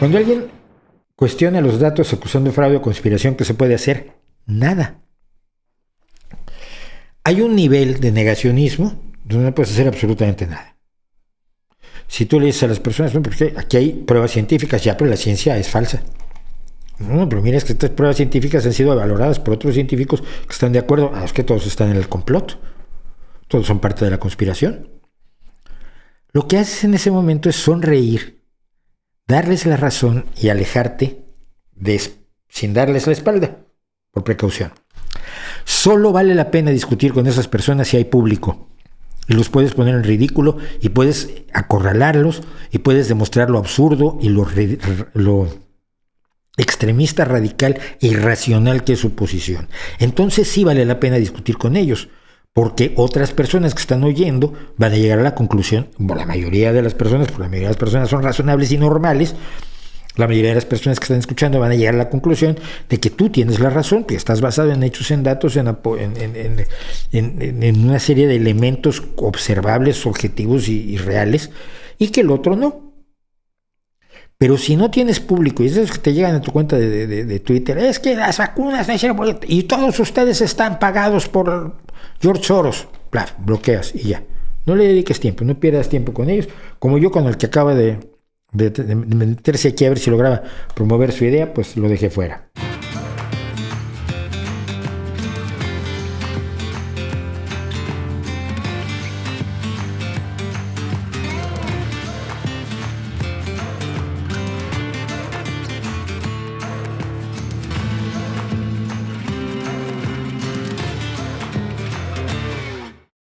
Cuando alguien cuestiona los datos acusando fraude o conspiración, ¿qué se puede hacer? Nada. Hay un nivel de negacionismo donde no puedes hacer absolutamente nada. Si tú le dices a las personas, no, porque aquí hay pruebas científicas, ya, pero la ciencia es falsa. No, pero mira, es que estas pruebas científicas han sido valoradas por otros científicos que están de acuerdo. Es que todos están en el complot. Todos son parte de la conspiración. Lo que haces en ese momento es sonreír, darles la razón y alejarte sin darles la espalda, por precaución. Solo vale la pena discutir con esas personas si hay público. Y los puedes poner en ridículo y puedes acorralarlos y puedes demostrar lo absurdo y lo extremista, radical e irracional que es su posición. Entonces sí vale la pena discutir con ellos, porque otras personas que están oyendo van a llegar a la conclusión, la mayoría de las personas son razonables y normales, la mayoría de las personas que están escuchando van a llegar a la conclusión de que tú tienes la razón, que estás basado en hechos, en datos, en una serie de elementos observables, objetivos y reales, y que el otro no. Pero si no tienes público, y esos que te llegan a tu cuenta de Twitter, es que las vacunas no hicieron, y todos ustedes están pagados por George Soros, bloqueas y ya. No le dediques tiempo, no pierdas tiempo con ellos, como yo con el que acaba de meterse aquí a ver si lograba promover su idea, pues lo dejé fuera.